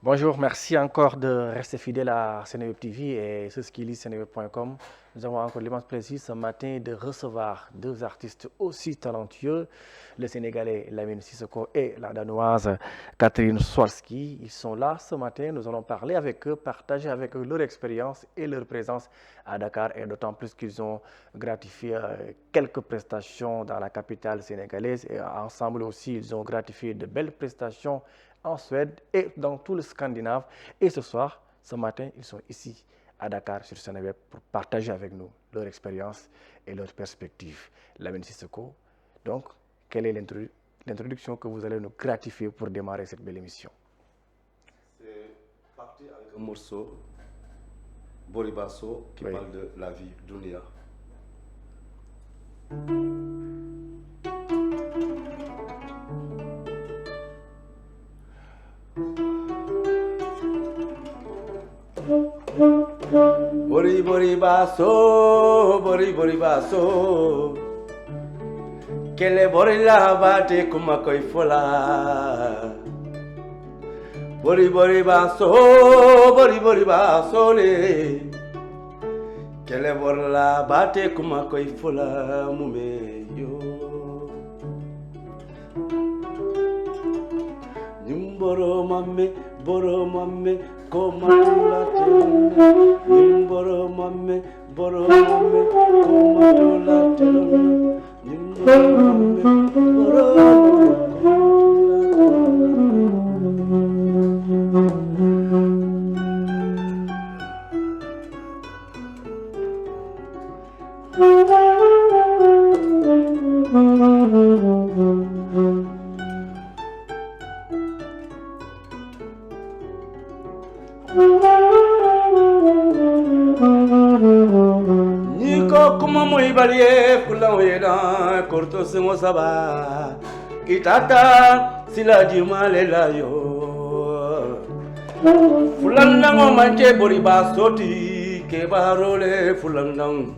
Bonjour, merci encore de rester fidèle à Seneweb TV et ceux qui lisent seneweb.com. Nous avons encore l'immense plaisir ce matin de recevoir deux artistes aussi talentueux, le Sénégalais Lamine Sissoko et la Danoise Catherine Swarski. Ils sont là ce matin, nous allons parler avec eux, partager avec eux leur expérience et leur présence à Dakar et d'autant plus qu'ils ont gratifié quelques prestations dans la capitale sénégalaise et ensemble aussi ils ont gratifié de belles prestations en Suède et dans tout le Scandinave. Et ce soir, ce matin, ils sont ici à Dakar sur Seneweb pour partager avec nous leur expérience et leurs perspectives. Lamine Sissoko, donc, quelle est l'introduction que vous allez nous gratifier pour démarrer cette belle émission? C'est parti avec un morceau, Boribasso, qui parle de la vie, Dunia. Bori basso, kele bori la bate kuma koi fola. Bori basso le, kele bori la bate kuma koi fola mume yo. Nimboro mame, koma tula telona. Nimboro mame, koma tula telona. Nimboro mame, Niko kuma muy balie kula wena korto sengo saba itata sila jimale la yo fulandango manche boriba soti kebarole fulandang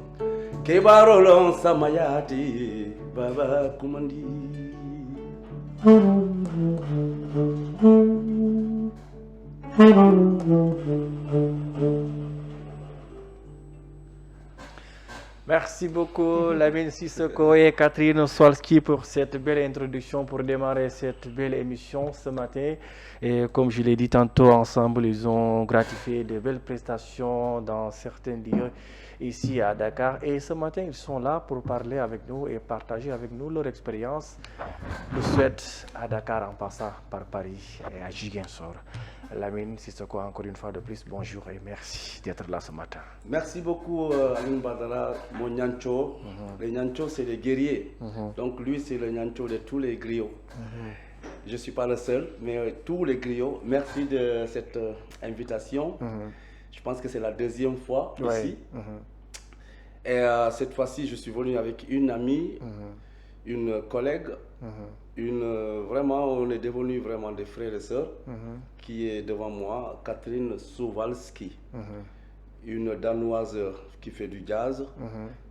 kebarolon samayati baba kumandi. Merci beaucoup Lamine Sissoko et Catherine Swarski pour cette belle introduction pour démarrer cette belle émission ce matin. Et comme je l'ai dit tantôt, ensemble, ils ont gratifié de belles prestations dans certains lieux ici à Dakar. Et ce matin, ils sont là pour parler avec nous et partager avec nous leur expérience de Suède à Dakar en passant par Paris et à Ziguinchor. Lamine Sissoko, encore une fois de plus, bonjour et merci d'être là ce matin. Merci beaucoup Aline Badara, mon Nyancho. Les Nyancho, c'est les guerriers. Donc lui, c'est le Nyancho de tous les griots. Je ne suis pas le seul, mais tous les griots. Merci de cette invitation. Je pense que c'est la deuxième fois ici. Et cette fois-ci, je suis venu avec une amie, une collègue, vraiment, on est devenus vraiment des frères et sœurs, qui est devant moi, Catherine Swarski, une Danoise qui fait du jazz,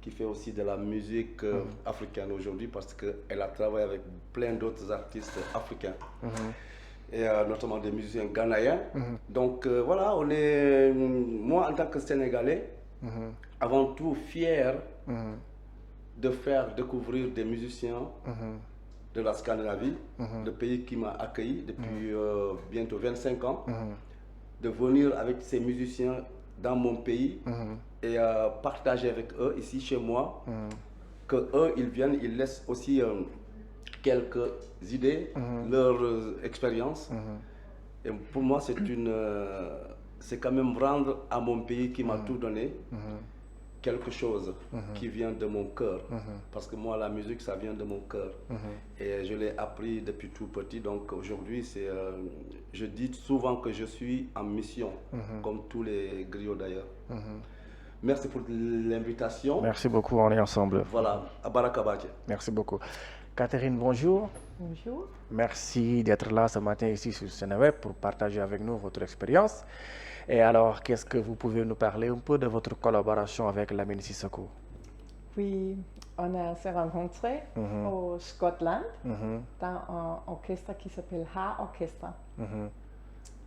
qui fait aussi de la musique africaine aujourd'hui, parce qu'elle a travaillé avec plein d'autres artistes africains, et notamment des musiciens ghanéens. Donc voilà, on est, moi en tant que Sénégalais, avant tout fier de faire découvrir des musiciens de la Scandinavie, le pays qui m'a accueilli depuis bientôt 25 ans, de venir avec ces musiciens dans mon pays et partager avec eux ici chez moi, que eux ils viennent, ils laissent aussi quelques idées, leur expérience. Et pour moi c'est quand même rendre à mon pays qui m'a tout donné quelque chose qui vient de mon cœur, parce que moi la musique ça vient de mon cœur, et je l'ai appris depuis tout petit. Donc aujourd'hui je dis souvent que je suis en mission, comme tous les griots d'ailleurs. Merci pour l'invitation. Merci beaucoup, on est ensemble. Voilà, à Barakabadje. Merci beaucoup. Catherine, bonjour. Bonjour. Merci d'être là ce matin ici sur Seneweb pour partager avec nous votre expérience. Et alors, qu'est-ce que vous pouvez nous parler un peu de votre collaboration avec Lamine Sissoko? Oui, on s'est rencontrés au Scotland dans un orchestre qui s'appelle Ha Orchestra.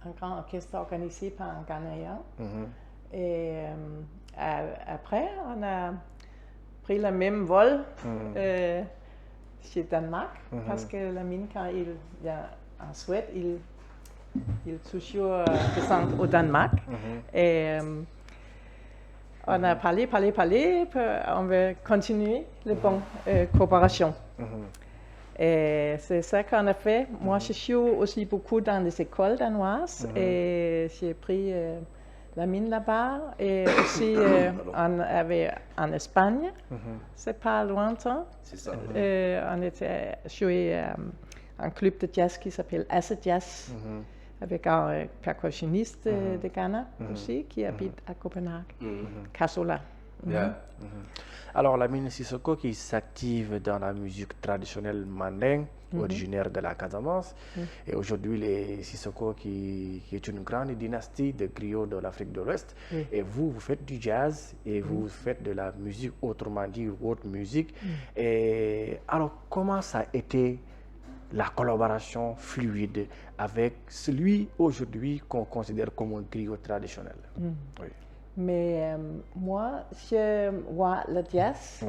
un grand orchestre organisé par un Ghanéen. Et après, on a pris le même vol chez Danemark, parce que la mine, quand il y a en Suède, il toujours descend au Danemark. Et on a parlé, on veut continuer la bonne coopération. Et c'est ça qu'on a fait. Moi, je joue aussi beaucoup dans les écoles danoises et j'ai pris la mine là-bas. Et aussi, on avait en Espagne, c'est pas lointain. C'est ça. On était joué un club de jazz qui s'appelle Acid Jazz, avec un percussionniste de Ghana aussi qui habite à Copenhague, Kasola. Yeah. Alors, Lamine Sissoko qui s'active dans la musique traditionnelle mandingue, originaire de la Casamance, et aujourd'hui les Sissoko qui est une grande dynastie de griots de l'Afrique de l'Ouest. Et vous faites du jazz et vous faites de la musique, autrement dit, haute musique. Et alors, comment ça a été la collaboration fluide avec celui aujourd'hui qu'on considère comme un griot traditionnel? Oui. Mais moi, je vois le jazz,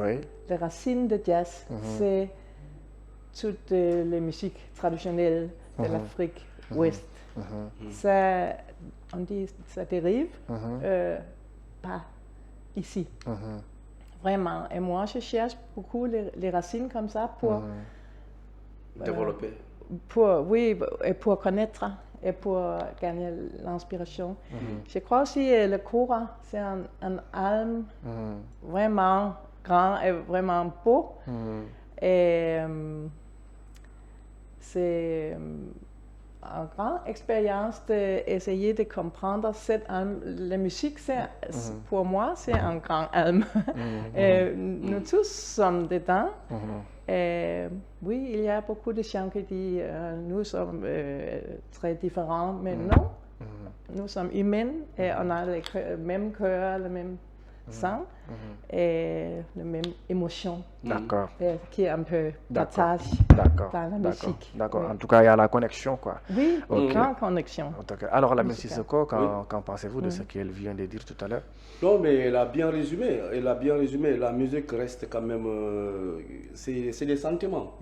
les racines de jazz, c'est toutes les musiques traditionnelles de l'Afrique ouest. Ça, on dit, ça dérive pas ici. Vraiment. Et moi, je cherche beaucoup les racines comme ça pour développer. Et pour connaître et pour gagner l'inspiration. Je crois aussi que le Kora, c'est un alme vraiment grand et vraiment beau. Et c'est une grande expérience d'essayer de comprendre cette alme. La musique, pour moi, c'est un grand alme. Et nous tous sommes dedans. Et oui, il y a beaucoup de gens qui disent nous sommes très différents, mais non, nous sommes humains et on a le même cœur, le même sang et la même émotion qui est un peu partagée dans la musique. D'accord. En tout cas, il y a la connexion, quoi. Oui, une grande connexion. Alors, Lamine Sissoko, qu'en pensez-vous de ce qu'elle vient de dire tout à l'heure? Non, mais elle a bien résumé. La musique reste quand même... c'est des sentiments.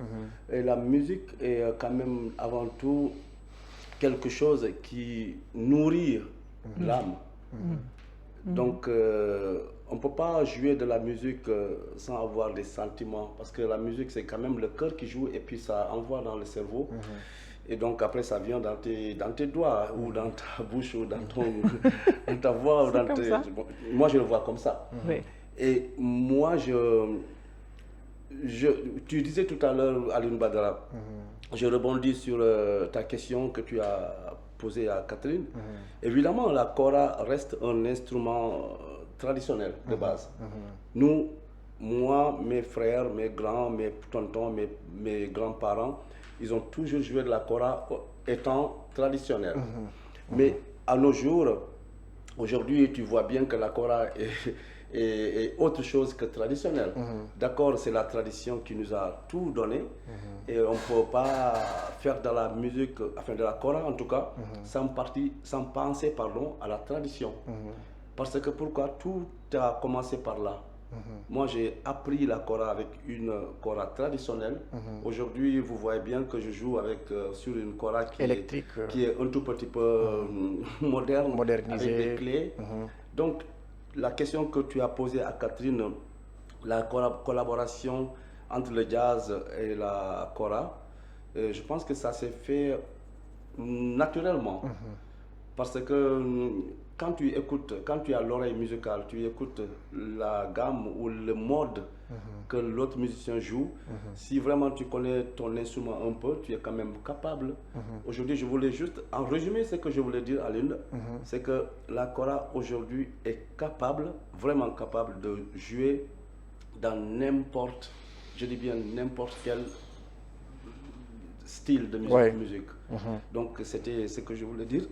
Et la musique est quand même avant tout quelque chose qui nourrit l'âme. Donc, on ne peut pas jouer de la musique sans avoir des sentiments. Parce que la musique, c'est quand même le cœur qui joue et puis ça envoie dans le cerveau. Et donc après, ça vient dans tes doigts, ou dans ta bouche, ou dans ta voix. Ou dans moi, je le vois comme ça. Et moi, tu disais tout à l'heure, Alioune Badara, je rebondis sur ta question que tu as posée à Catherine. Évidemment, la kora reste un instrument traditionnel de base. Nous, moi, mes frères, mes grands, mes tontons, mes grands-parents, ils ont toujours joué de la kora étant traditionnelle. Mais à nos jours, aujourd'hui, tu vois bien que la kora est autre chose que traditionnelle. D'accord, c'est la tradition qui nous a tout donné. Et on ne peut pas faire de la musique, enfin de la kora en tout cas, sans penser à la tradition. Parce que pourquoi? Tout a commencé par là. Moi, j'ai appris la kora avec une kora traditionnelle. Aujourd'hui, vous voyez bien que je joue sur une kora qui est un tout petit peu moderne, modernisée, avec des clés. Donc, la question que tu as posée à Catherine, la collaboration entre le jazz et la kora, je pense que ça s'est fait naturellement. Parce que quand tu as l'oreille musicale, tu écoutes la gamme ou le mode que l'autre musicien joue, si vraiment tu connais ton instrument un peu, tu es quand même capable. Aujourd'hui, je voulais juste, en résumé, ce que je voulais dire à Lynn, c'est que la kora aujourd'hui est capable, vraiment capable de jouer dans n'importe, je dis bien n'importe quel style de musique. Donc c'était ce que je voulais dire.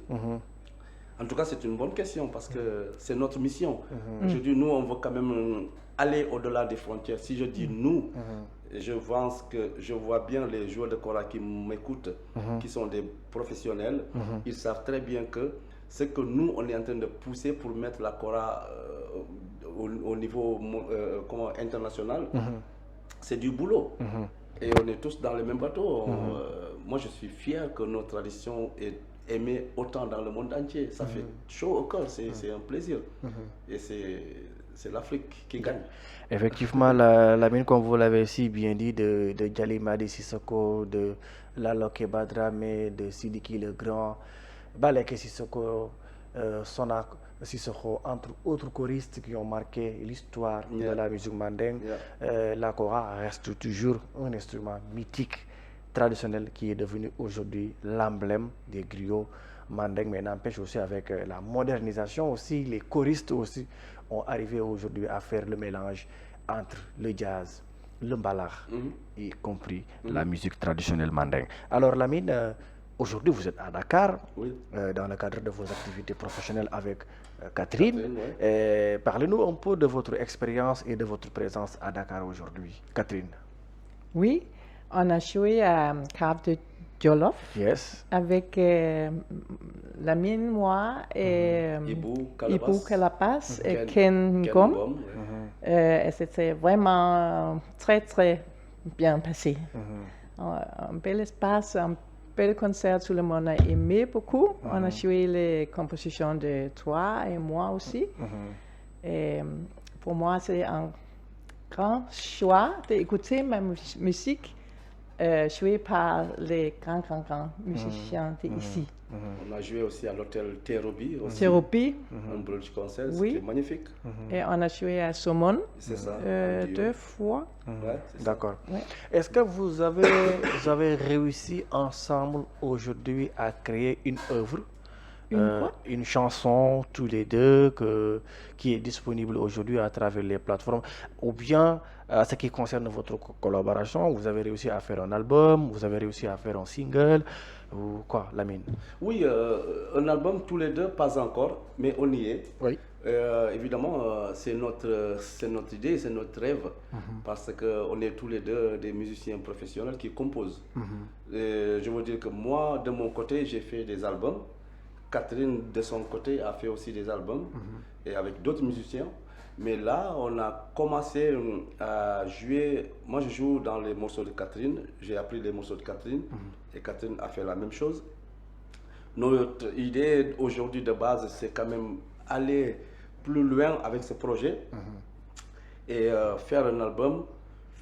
En tout cas, c'est une bonne question parce que c'est notre mission. Aujourd'hui, nous, on veut quand même aller au-delà des frontières. Si je dis nous, Et je pense que je vois bien les joueurs de kora qui m'écoutent, qui sont des professionnels. Ils savent très bien que ce que nous, on est en train de pousser pour mettre la kora au niveau international, c'est du boulot. Et on est tous dans le même bateau. Moi, je suis fier que nos traditions aient aimé autant dans le monde entier. Ça fait chaud au cœur, c'est un plaisir. Et c'est l'Afrique qui gagne. Effectivement, la mine, comme vous l'avez si bien dit, de Djali Madi Sissoko, de Laloke Badrame, de Sidiki le Grand, Baleke Sissoko, Sonak Sissoko, entre autres choristes qui ont marqué l'histoire de la musique mandingue. La kora reste toujours un instrument mythique, traditionnel, qui est devenu aujourd'hui l'emblème des griots mandingues, mais n'empêche aussi avec la modernisation aussi, les choristes aussi ont arrivé aujourd'hui à faire le mélange entre le jazz, le mbalakh, y compris la musique traditionnelle mandingue. Alors Lamine, aujourd'hui vous êtes à Dakar, dans le cadre de vos activités professionnelles avec Catherine. Parlez-nous un peu de votre expérience et de votre présence à Dakar aujourd'hui. Catherine. Oui, on a joué à Cave de Jolof avec Lamine, moi et Ibou Calapas et Ken Ngom. Et c'était vraiment très très bien passé. Un bel espace, un bel concert, tout le monde a aimé beaucoup. On a joué les compositions de toi et moi aussi. Et pour moi, c'est un grand choix d'écouter ma musique jouée par les grands musiciens d'ici. On a joué aussi à l'hôtel Terobi. Un brunch concert, c'était magnifique. Et on a joué à Saumon ça, 2 fois. D'accord. Est-ce que vous avez réussi ensemble aujourd'hui à créer une œuvre, une chanson tous les deux qui est disponible aujourd'hui à travers les plateformes, ou bien à ce qui concerne votre collaboration, vous avez réussi à faire un album, vous avez réussi à faire un single, ou quoi, Lamine? Oui, un album tous les deux, pas encore, mais on y est. Oui. Évidemment, c'est notre idée, c'est notre rêve, parce qu'on est tous les deux des musiciens professionnels qui composent. Je veux dire que moi, de mon côté, j'ai fait des albums. Catherine, de son côté, a fait aussi des albums, et avec d'autres musiciens. Mais là, on a commencé à jouer. Moi, je joue dans les morceaux de Catherine. J'ai appris les morceaux de Catherine. Et Catherine a fait la même chose. Notre idée aujourd'hui de base, c'est quand même aller plus loin avec ce projet. Et faire un album,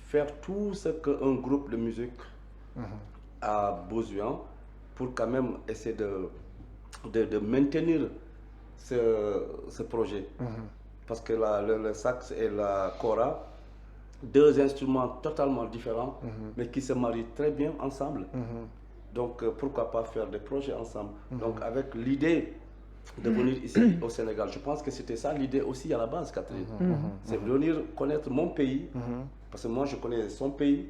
faire tout ce qu'un groupe de musique a besoin pour quand même essayer de maintenir ce projet. Parce que le sax et la kora, deux instruments totalement différents, mais qui se marient très bien ensemble. Donc pourquoi pas faire des projets ensemble. Donc avec l'idée de venir ici au Sénégal, je pense que c'était ça l'idée aussi à la base, Catherine. C'est venir connaître mon pays, parce que moi je connais son pays,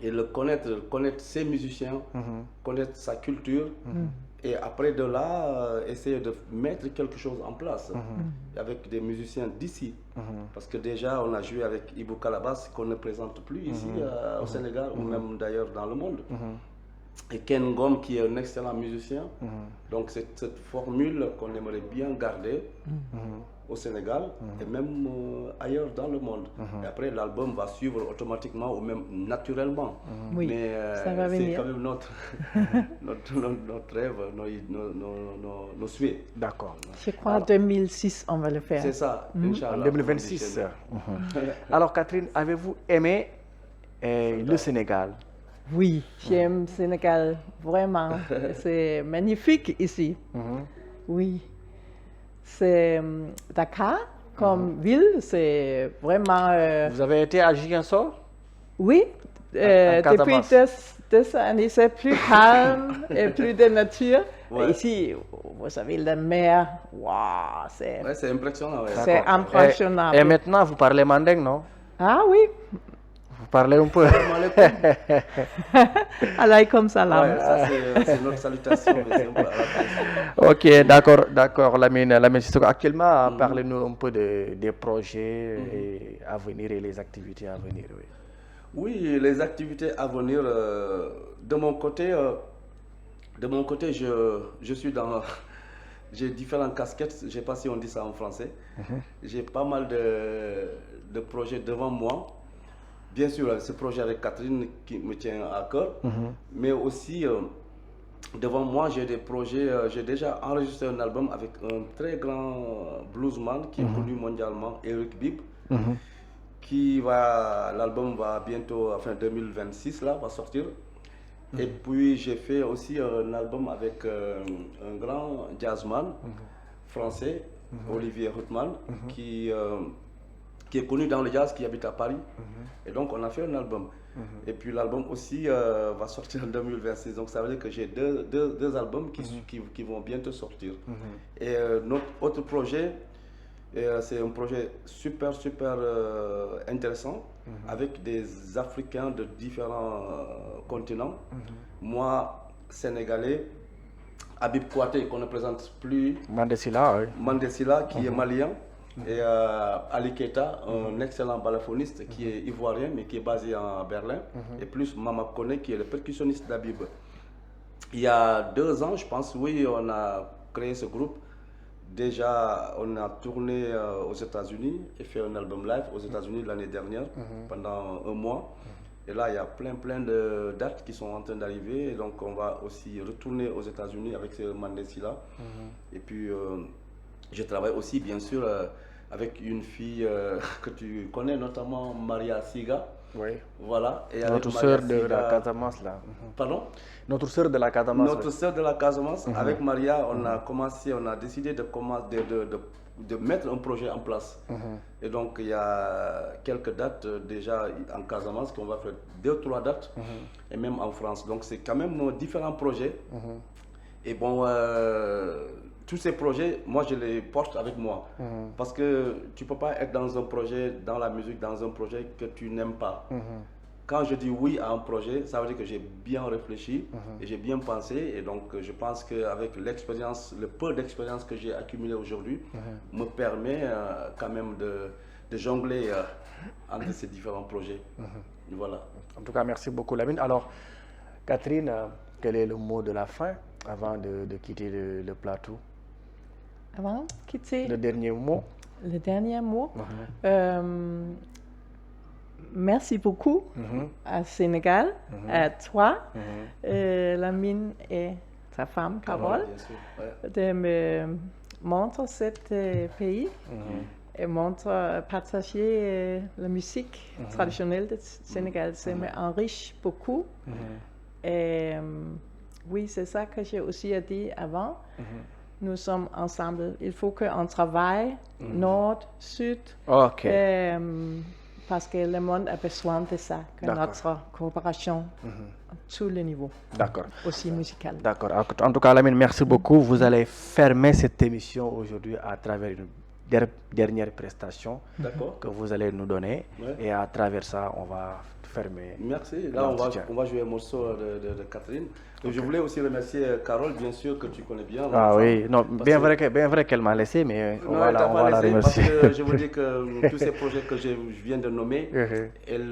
et connaître ses musiciens, connaître sa culture. Et après de là, essayer de mettre quelque chose en place avec des musiciens d'ici. Parce que déjà, on a joué avec Ibou Calabas, qu'on ne présente plus ici au Sénégal, ou même d'ailleurs dans le monde. Et Ken Ngom, qui est un excellent musicien. Donc c'est cette formule qu'on aimerait bien garder au Sénégal et même ailleurs dans le monde. Et après, l'album va suivre automatiquement ou même naturellement. Mais c'est quand même notre rêve, nos souhaits. D'accord. Je crois en 2006, on va le faire. C'est ça, Inch'Allah. En 2026. Alors, Catherine, avez-vous aimé le Sénégal? Oui, j'aime le Sénégal, vraiment. C'est magnifique ici. Oui. C'est Dakar comme ville, c'est vraiment... Vous avez été à Ziguinchor? Oui, depuis 2 années, c'est plus calme et plus de nature. Ici, vous savez, la mer, waouh, c'est impressionnant. C'est impressionnant. Et maintenant, vous parlez mandingue, non? Ah oui. Vous parlez un peu. Alaykoum salam. Ça, c'est notre salutation. Ok, d'accord, Lamine Sissoko. Actuellement, parlez-nous un peu des projets à venir et les activités à venir. Oui, les activités à venir, de mon côté, je suis dans... J'ai différentes casquettes, je ne sais pas si on dit ça en français. J'ai pas mal de projets devant moi. Bien sûr, ce projet avec Catherine qui me tient à cœur, mais aussi devant moi, j'ai des projets. J'ai déjà enregistré un album avec un très grand bluesman qui est connu mondialement, Eric Bibb, l'album va bientôt, enfin 2026 là, va sortir. Et puis j'ai fait aussi un album avec un grand jazzman français, Olivier Huttman, qui est connu dans le jazz, qui habite à Paris. Et donc on a fait un album. Et puis l'album aussi va sortir en 2026. Donc ça veut dire que j'ai deux albums qui vont bientôt sortir. Et notre autre projet, c'est un projet super intéressant avec des Africains de différents continents. Moi, Sénégalais, Habib Kouaté, qu'on ne présente plus. Mandesila, oui. Mandesila, qui est malien. Et Ali Keita, un excellent balafoniste qui est ivoirien mais qui est basé en Berlin. Et plus Mama Kone, qui est le percussionniste d'Habib. Il y a 2 ans, je pense, oui, on a créé ce groupe. Déjà, on a tourné aux États-Unis et fait un album live aux États-Unis l'année dernière pendant 1 mois. Et là, il y a plein de dates qui sont en train d'arriver. Et donc, on va aussi retourner aux États-Unis avec ce Mandesila. Et puis, je travaille aussi, bien sûr, avec une fille que tu connais, notamment Maria Siga. Oui. Voilà. Et notre sœur de la Casamance, là. Pardon? Notre sœur de la Casamance. Notre sœur de la Casamance. Avec Maria, on a décidé de mettre un projet en place. Et donc, il y a quelques dates déjà en Casamance, qu'on va faire 2-3 dates, et même en France. Donc, c'est quand même nos différents projets. Et bon, tous ces projets, moi, je les porte avec moi. Parce que tu ne peux pas être dans un projet, dans la musique, dans un projet que tu n'aimes pas. Quand je dis oui à un projet, ça veut dire que j'ai bien réfléchi et j'ai bien pensé. Et donc, je pense qu'avec l'expérience, le peu d'expérience que j'ai accumulé aujourd'hui, me permet quand même de jongler entre ces différents projets. Voilà. En tout cas, merci beaucoup, Lamine. Alors, Catherine, quel est le mot de la fin avant de quitter le plateau? Avant de quitter le dernier mot? Le dernier mot. Merci beaucoup à Sénégal, à toi, Lamine et ta femme, Carole, de me montrer ce pays et partager la musique traditionnelle du Sénégal. Ça m'enrichit beaucoup. Et oui, c'est ça que j'ai aussi dit avant. Nous sommes ensemble. Il faut qu'on travaille, nord, sud. Parce que le monde a besoin de ça, que notre coopération à tous les niveaux. D'accord. Aussi musical. D'accord. En tout cas, Lamine, merci beaucoup. Vous allez fermer cette émission aujourd'hui à travers une dernière prestation que vous allez nous donner. Et à travers ça, on va fermer. Merci. Là, on va jouer un morceau de Catherine. Et je voulais aussi remercier Carole, bien sûr, que tu connais bien. Oui, non, bien vrai qu'elle m'a laissé, mais on va la remercier. Parce que je vous dis que tous ces projets que je viens de nommer,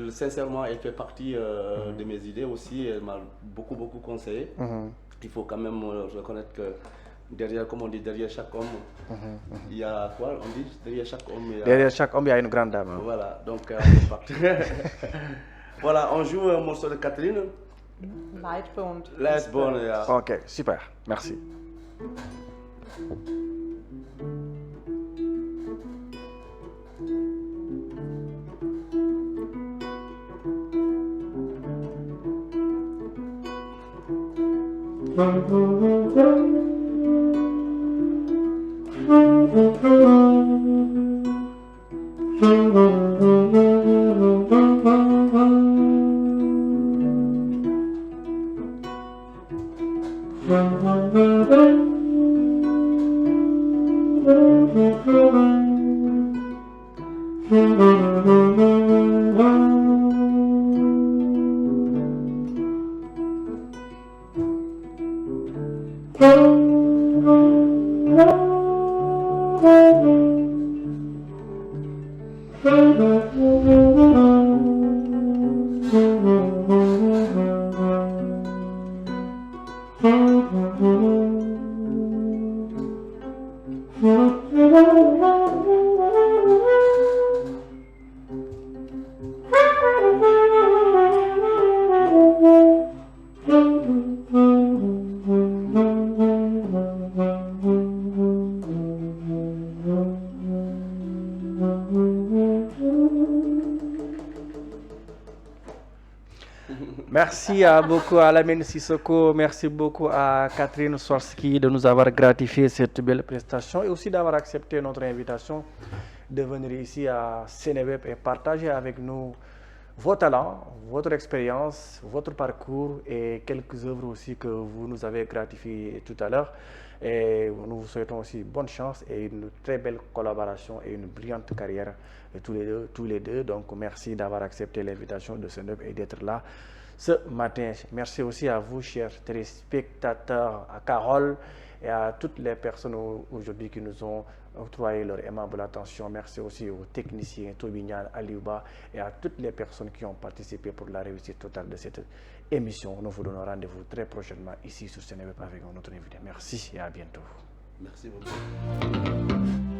sincèrement, elle fait partie de mes idées aussi. Elle m'a beaucoup conseillé. Il faut quand même reconnaître que derrière, comme on dit, derrière chaque homme, il y a quoi? On dit derrière chaque homme, il y a une grande dame. Voilà, donc on est parti. Voilà, on joue un morceau de Catherine. Lightbone, yeah. Ok, super, merci. Merci beaucoup à Lamine Sissoko, merci beaucoup à Catherine Swarski de nous avoir gratifié cette belle prestation et aussi d'avoir accepté notre invitation de venir ici à Seneweb et partager avec nous vos talents, votre expérience, votre parcours et quelques œuvres aussi que vous nous avez gratifiées tout à l'heure. Et nous vous souhaitons aussi bonne chance et une très belle collaboration et une brillante carrière tous les deux. Donc merci d'avoir accepté l'invitation de Seneweb et d'être là ce matin. Merci aussi à vous, chers téléspectateurs, à Carole et à toutes les personnes aujourd'hui qui nous ont octroyé leur aimable attention. Merci aussi aux techniciens Tobignan, Aliouba et à toutes les personnes qui ont participé pour la réussite totale de cette émission. Nous vous donnons rendez-vous très prochainement ici sur Seneweb avec notre invité. Merci et à bientôt. Merci beaucoup.